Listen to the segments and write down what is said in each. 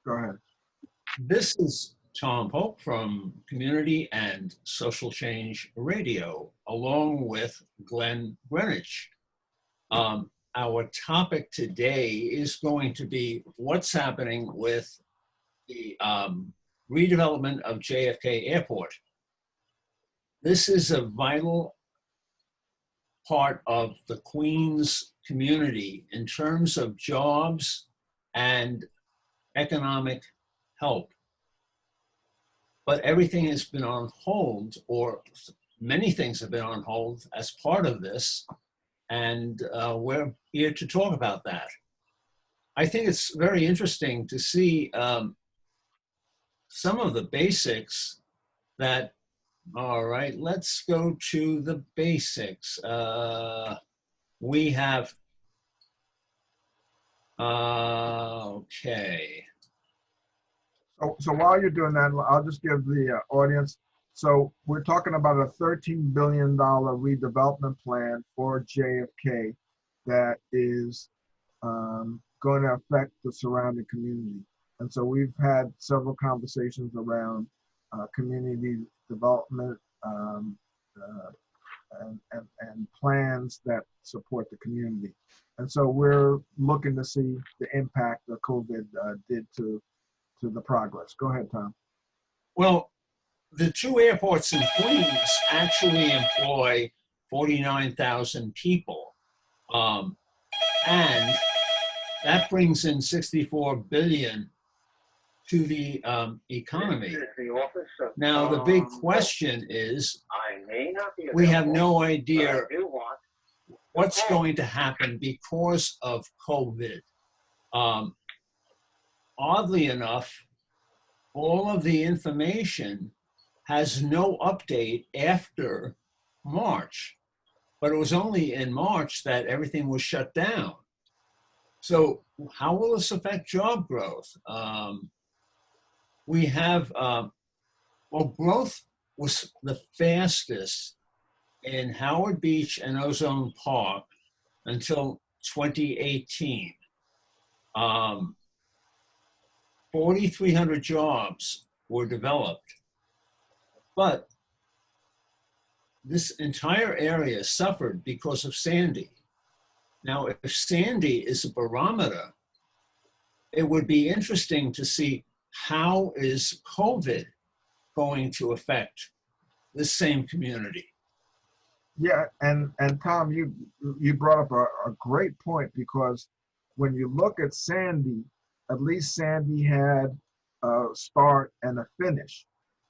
Go ahead. This is Tom Pope from Community and Social Change Radio, along with Glenn Greenwich. Our topic today is going to be what's happening with the redevelopment of JFK Airport. This is a vital part of the Queens community in terms of jobs and economic help. But everything has been on hold, or many things have been on hold as part of this, and we're here to talk about that. I think it's very interesting to see some of the basics that, all right, let's go to the basics. We have, okay. So while you're doing that, I'll just give the audience. So we're talking about a $13 billion redevelopment plan for JFK that is going to affect the surrounding community. And so we've had several conversations around community development and plans that support the community. And so we're looking to see the impact that COVID did to the progress. Go ahead, Tom. Well, the two airports in Queens actually employ 49,000 people. And that brings in 64 billion to the economy. Now, the big question is, we have no idea what's going to happen because of COVID. Oddly enough, all of the information has no update after March, but it was only in March that everything was shut down. So how will this affect job growth? We have, well, growth was the fastest in Howard Beach and Ozone Park until 2018. 4,300 jobs were developed, but this entire area suffered because of Sandy. Now, if Sandy is a barometer, it would be interesting to see how is COVID going to affect this same community. Yeah, and Tom, you brought up a great point, because when you look at Sandy, at least Sandy had a start and a finish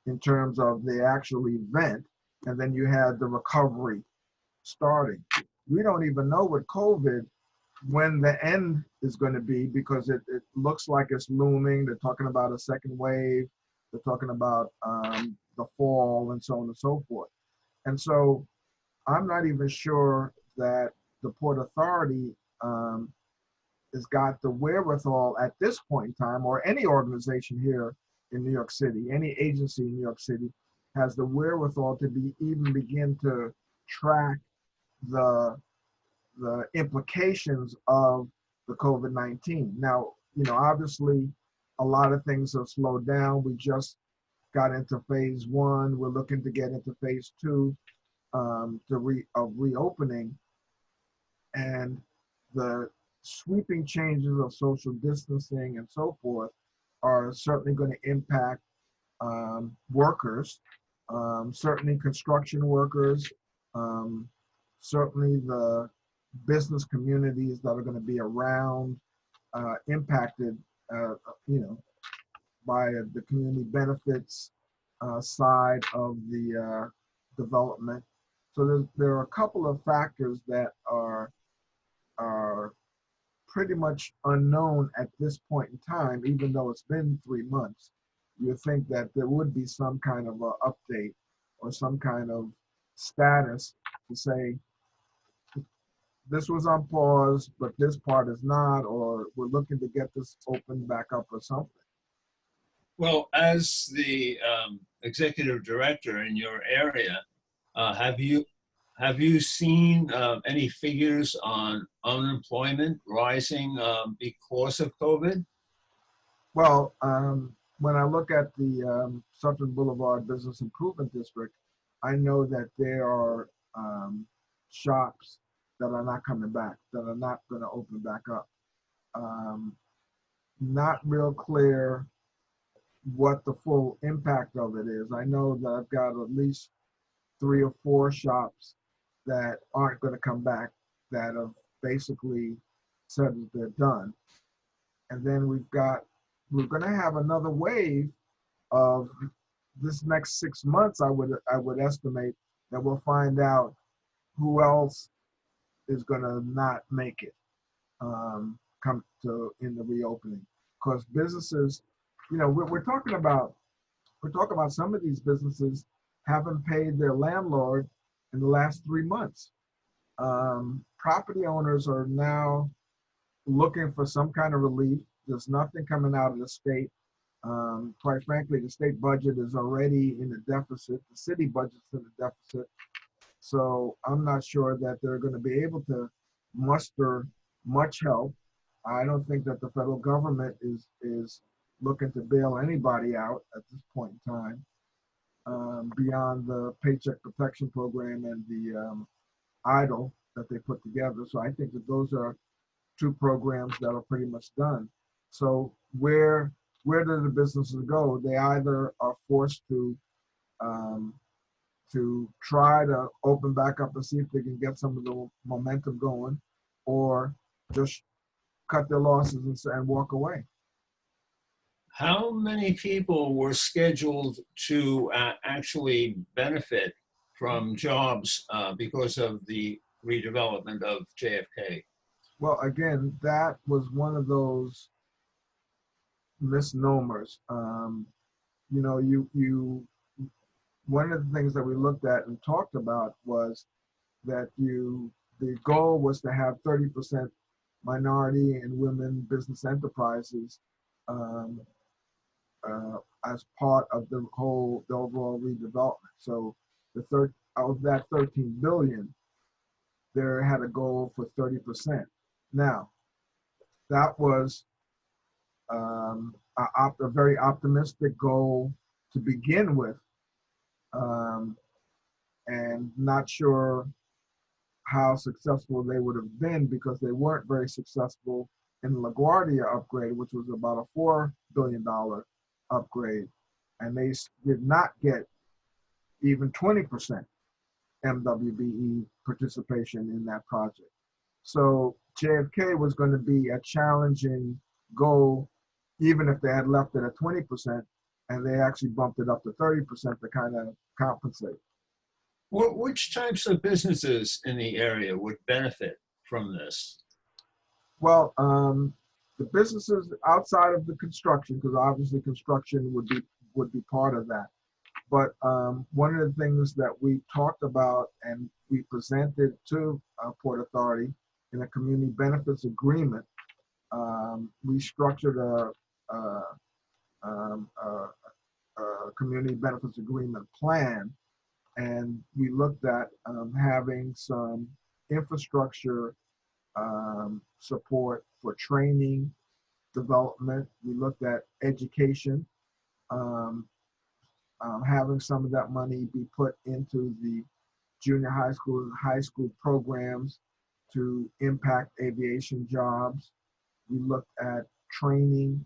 in terms of the actual event, and then you had the recovery starting. We don't even know with COVID when the end is going to be, because it looks like it's looming. They're talking about a second wave. They're talking about the fall and so on and so forth. And so I'm not even sure that the Port Authority has got the wherewithal at this point in time, or any organization here in New York City, any agency in New York City has the wherewithal to even begin to track the implications of the COVID-19. Now, obviously a lot of things have slowed down. We just got into phase 1. We're looking to get into phase 2 of reopening, and the sweeping changes of social distancing and so forth are certainly going to impact workers, certainly construction workers, certainly the business communities that are going to be around, impacted, by the community benefits side of the development. So there are a couple of factors that are pretty much unknown at this point in time, even though it's been 3 months. You think that there would be some kind of a update or some kind of status to say, this was on pause, but this part is not, or we're looking to get this open back up or something. Well, as the executive director in your area, have you seen any figures on unemployment rising because of COVID? Well, when I look at the Sutton Boulevard Business Improvement District, I know that there are shops that are not coming back, that are not going to open back up. Um, Not real clear what the full impact of it is. I know that I've got at least three or four shops that aren't going to come back, that have basically said that they're done. And then we're going to have another wave of this next 6 months. I would estimate that we'll find out who else is going to not make it, come to in the reopening, because businesses, we're talking about some of these businesses haven't paid their landlord in the last 3 months. Property owners are now looking for some kind of relief. There's nothing coming out of the state. Quite frankly, the state budget is already in a deficit. The city budget's in a deficit. So I'm not sure that they're going to be able to muster much help. I don't think that the federal government is looking to bail anybody out at this point in time, beyond the Paycheck Protection Program and the EIDL that they put together. So I think that those are two programs that are pretty much done. So where do the businesses go? They either are forced um, to try to open back up and see if they can get some of the momentum going, or just cut their losses and walk away. How many people were scheduled to actually benefit from jobs because of the redevelopment of JFK? Well, again, that was one of those misnomers. You know, you one of the things that we looked at and talked about was that the goal was to have 30% minority and women business enterprises, um, as part of the overall redevelopment. So of that 13 billion, there had a goal for 30%. Now, that was a very optimistic goal to begin with, um, and not sure how successful they would have been, because they weren't very successful in the LaGuardia upgrade, which was about a $4 billion upgrade, and they did not get even 20% MWBE participation in that project. So JFK was going to be a challenging goal, even if they had left it at 20%, and they actually bumped it up to 30% to kind of compensate. Which types of businesses in the area would benefit from this? Well, the businesses outside of the construction, because obviously construction would be part of that. But one of the things that we talked about and we presented to Port Authority in a community benefits agreement, we structured a, um, a, a community benefits agreement plan, and we looked at having some infrastructure support for training, development. We looked at education, um, having some of that money be put into the junior high school and high school programs to impact aviation jobs. We looked at training,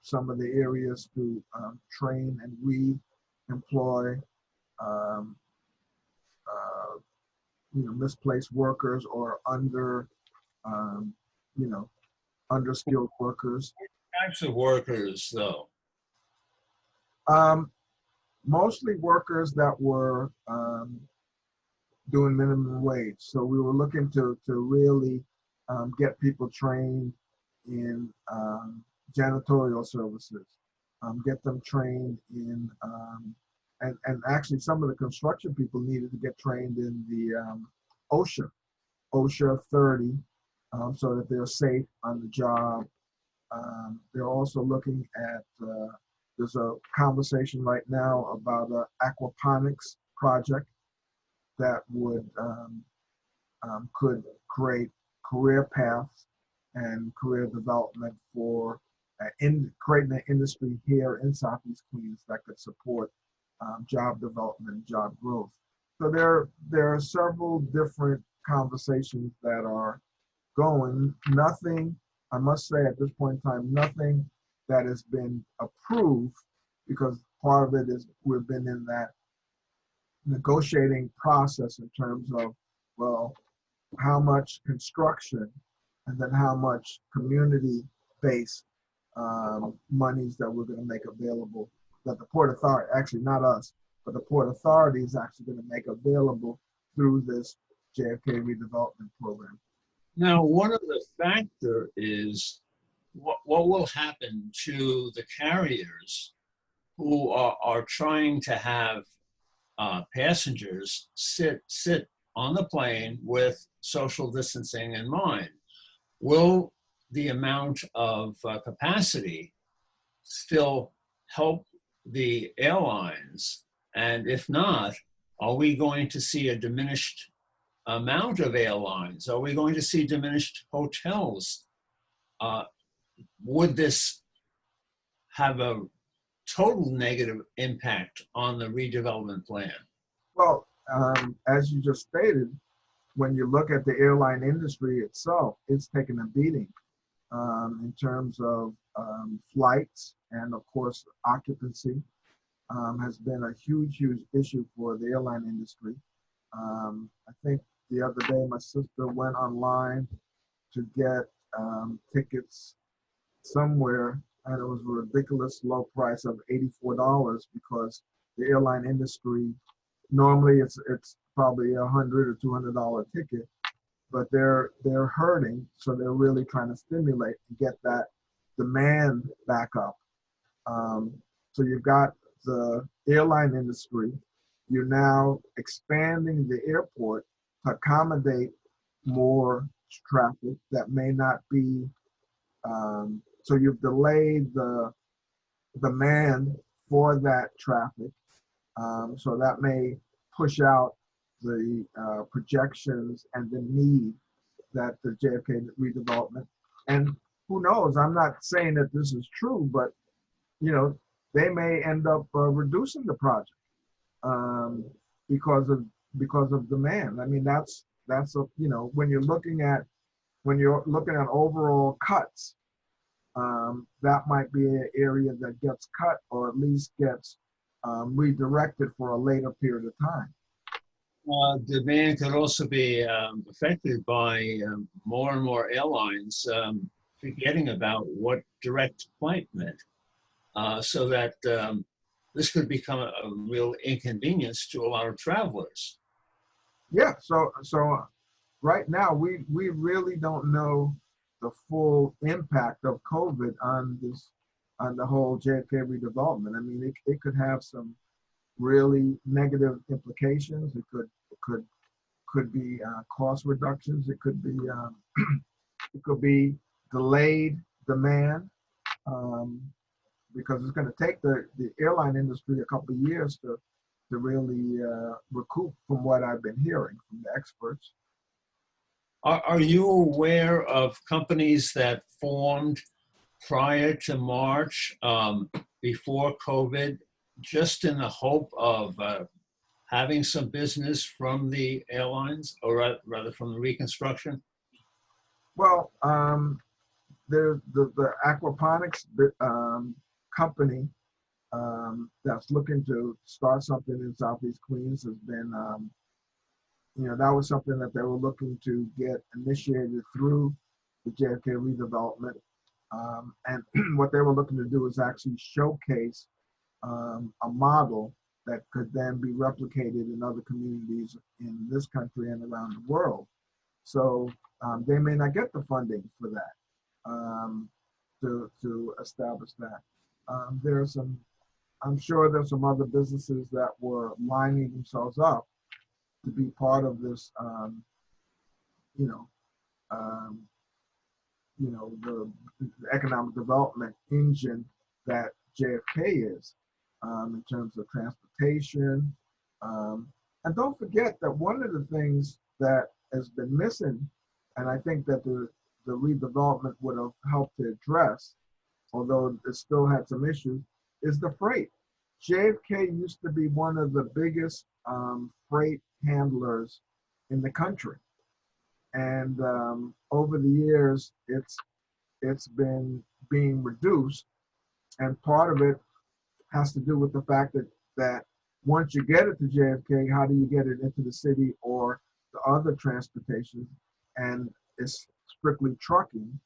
some of the areas to train and re-employ um, uh, misplaced workers or um, you know, underskilled workers. Types of workers, though. Um, Mostly workers that were doing minimum wage. So we were looking to really get people trained in janitorial services, get them trained in, and actually some of the construction people needed to get trained in the OSHA 30, so that they're safe on the job. They're also looking at, there's a conversation right now about an aquaponics project that could create career paths and career development for in creating an industry here in Southeast Queens that could support job development, job growth. So there are several different conversations that are going. Nothing, I must say at this point in time, nothing that has been approved, because part of it is we've been in that negotiating process in terms of, well, how much construction and then how much community-based monies that we're going to make available, that the Port Authority, actually not us, but the Port Authority is actually going to make available through this JFK redevelopment program. Now, one of the factor is what will happen to the carriers who are trying to have passengers sit on the plane with social distancing in mind. Will the amount of capacity still help the airlines? And if not, are we going to see a diminished amount of airlines? Are we going to see diminished hotels? Would this have a total negative impact on the redevelopment plan? Well, as you just stated, when you look at the airline industry itself, it's taken a beating in terms of flights, and of course occupancy has been a huge issue for the airline industry. I think the other day my sister went online to get tickets somewhere, and it was a ridiculous low price of $84, because the airline industry, normally it's probably $100 or $200 ticket, but they're hurting, so they're really trying to stimulate and get that demand back up. So you've got the airline industry, you're now expanding the airport to accommodate more traffic that may not be, so you've delayed the demand for that traffic. So that may push out the projections and the need that the JFK redevelopment, and who knows, I'm not saying that this is true, but you know, they may end up reducing the project because of demand. I mean, that's a, you know, when you're looking at overall cuts, that might be an area that gets cut, or at least gets redirected for a later period of time. Demand could also be affected by more and more airlines forgetting about what direct flight meant, so that this could become a real inconvenience to a lot of travelers. Yeah, so right now we really don't know the full impact of COVID on the whole JFK redevelopment. I mean, it could have some really negative implications. It could be cost reductions. It could be delayed demand, because it's going to take the airline industry a couple of years to really recoup, from what I've been hearing from the experts. Are you aware of companies that formed prior to March, before COVID, just in the hope of having some business from the airlines, or rather from the reconstruction? Well, there's the aquaponics company that's looking to start something in Southeast Queens has been, that was something that they were looking to get initiated through the JFK redevelopment. And what they were looking to do is actually showcase a model that could then be replicated in other communities in this country and around the world. So they may not get the funding for that, to establish that. I'm sure there's some other businesses that were lining themselves up to be part of this, the economic development engine that JFK is, in terms of transportation. And don't forget that one of the things that has been missing, and I think that the redevelopment would have helped to address, although it still had some issues, is the freight. JFK used to be one of the biggest freight handlers in the country, and over the years, it's been being reduced, and part of it has to do with the fact that once you get it to JFK, how do you get it into the city or the other transportation? And it's strictly trucking.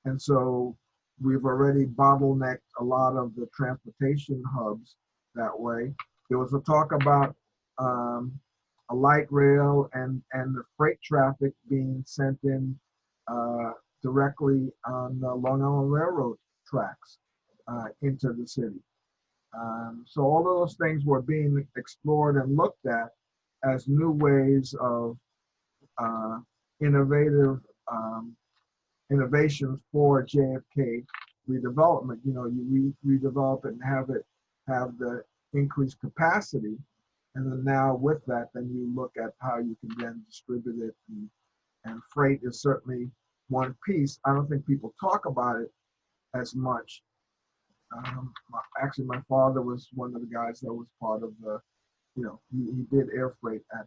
And so we've already bottlenecked a lot of the transportation hubs that way. There was a talk about a light rail and the freight traffic being sent in directly on the Long Island Railroad tracks into the city. So all of those things were being explored and looked at as new ways of innovative innovations for JFK redevelopment. You know, you redevelop it and have the increased capacity, and then now with that, then you look at how you can then distribute it, and freight is certainly one piece. I don't think people talk about it as much. Actually, my father was one of the guys that was part of the, you know, he did air freight at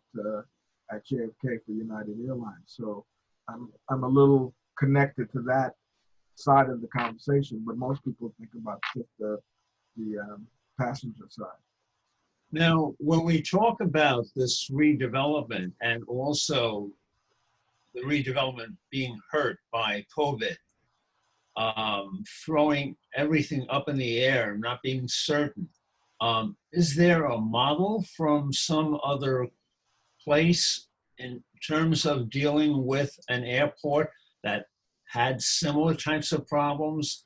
JFK for United Airlines. So I'm a little connected to that side of the conversation, but most people think about just the passenger side. Now, when we talk about this redevelopment and also the redevelopment being hurt by COVID, throwing everything up in the air, not being certain, is there a model from some other place in terms of dealing with an airport that had similar types of problems?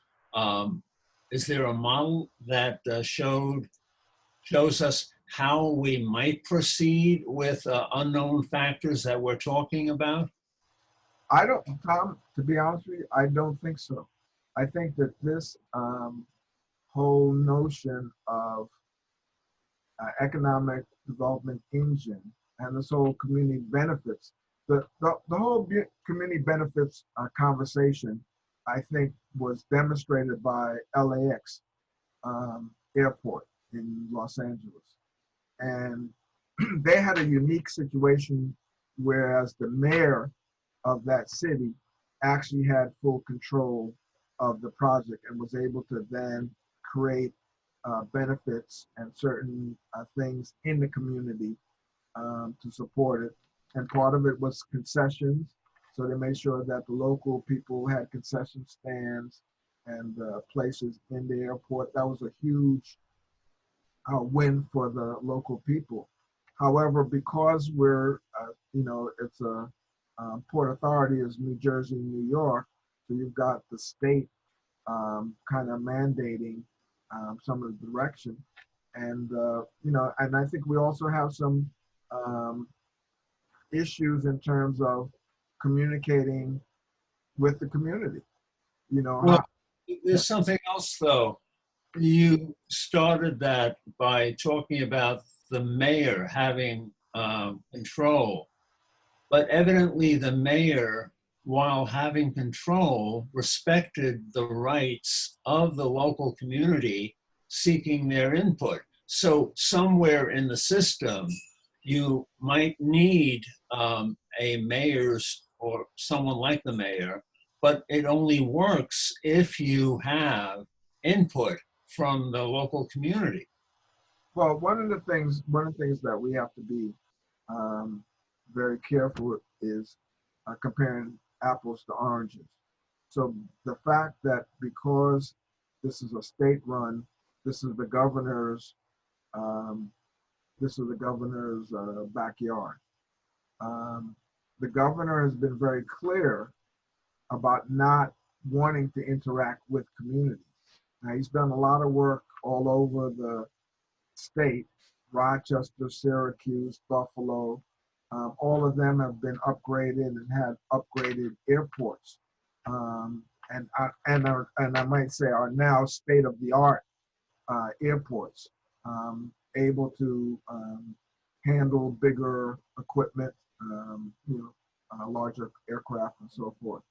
Is there a model that shows us how we might proceed with unknown factors that we're talking about? I don't, Tom, to be honest with you, I don't think so. I think that this whole notion of economic development engine and this whole community benefits, the whole community benefits conversation, I think, was demonstrated by LAX airport in Los Angeles. And they had a unique situation, whereas the mayor of that city actually had full control of the project and was able to then create benefits and certain things in the community to support it. And part of it was concessions. So they made sure that the local people had concession stands and places in the airport. That was a huge win for the local people. However, because we're, you know, it's a Port Authority is New Jersey, New York, so you've got the state kind of mandating some of the direction. And, you know, and I think we also have some issues in terms of communicating with the community. You know, Well, there's something else though. You started that by talking about the mayor having control, but evidently the mayor, while having control, respected the rights of the local community seeking their input. So somewhere in the system, you might need a mayor's or someone like the mayor, but it only works if you have input from the local community. well, one of the things that we have to be very careful with is comparing apples to oranges. So the fact that because this is a state run, this is the governor's um, backyard. Um, the governor has been very clear about not wanting to interact with communities. Now he's done a lot of work all over the state, Rochester, Syracuse, Buffalo. All of them have been upgraded and had upgraded airports, and I might say are now state of the art airports, able to handle bigger equipment, you know, larger aircraft and so forth.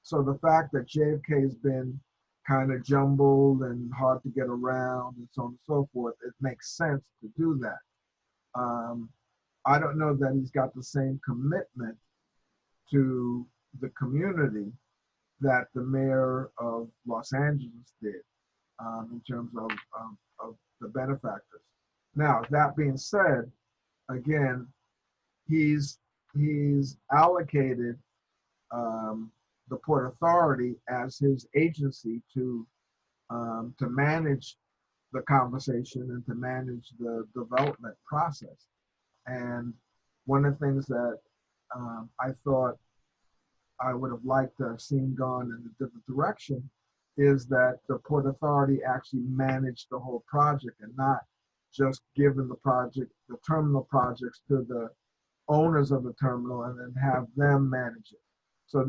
So the fact that JFK has been kind of jumbled and hard to get around and so on and so forth, it makes sense to do that. I don't know that he's got the same commitment to the community that the mayor of Los Angeles did, in terms of the benefactors. Now, that being said, again, he's allocated the Port Authority as his agency to manage the conversation and to manage the development process. And one of the things that I thought I would have liked to have seen gone in a different direction is that the Port Authority actually managed the whole project and not just given the terminal projects to the owners of the terminal and then have them manage it. So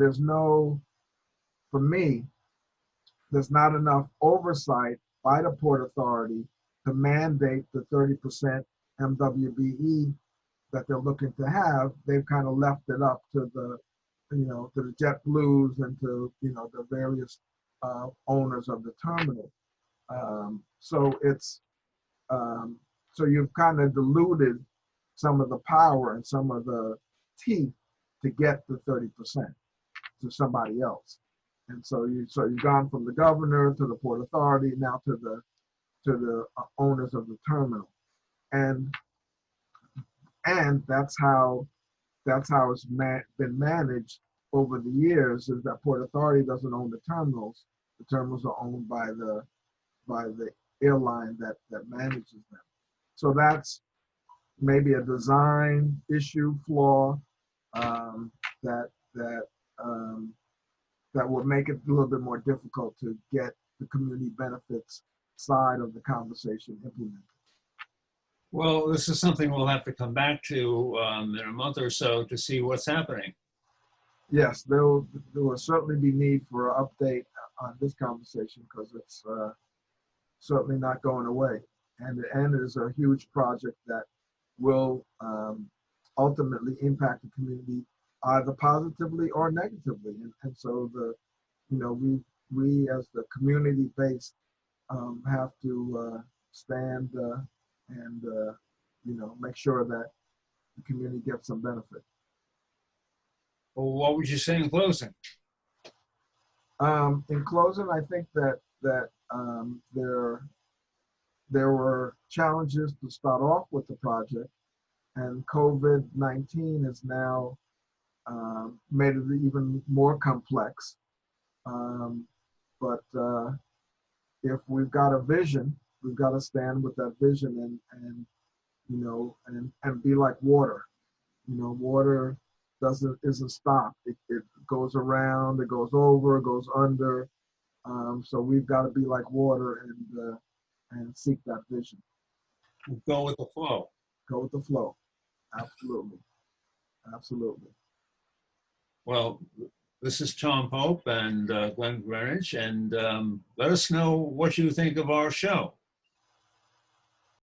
for me, there's not enough oversight by the Port Authority to mandate the 30% MWBE that they're looking to have. They've kind of left it up to the JetBlues and to, the various owners of the terminal. So you've kind of diluted some of the power and some of the teeth to get the 30% to somebody else. And so you've gone from the governor to the Port Authority, now to the owners of the terminal, and that's how it's been managed over the years. Is that Port Authority doesn't own the terminals? The terminals are owned by the airline that manages them. So that's maybe a design issue flaw that will make it a little bit more difficult to get the community benefits side of the conversation implemented. Well, this is something we'll have to come back to in a month or so to see what's happening. Yes, there will certainly be need for an update on this conversation because it's certainly not going away. And it is a huge project that will ultimately impact the community either positively or negatively. And so we as the community base have to stand and make sure that the community gets some benefit. Well, what would you say in closing? In closing, I think that there were challenges to start off with the project, and COVID-19 has now made it even more complex. But if we've got a vision, we've got to stand with that vision and be like water. Water isn't stopped. It goes around, it goes over, it goes under. So we've got to be like water and seek that vision. Go with the flow. Go with the flow. Absolutely. Absolutely. Well, this is Tom Pope and Glenn Greenwich, and let us know what you think of our show.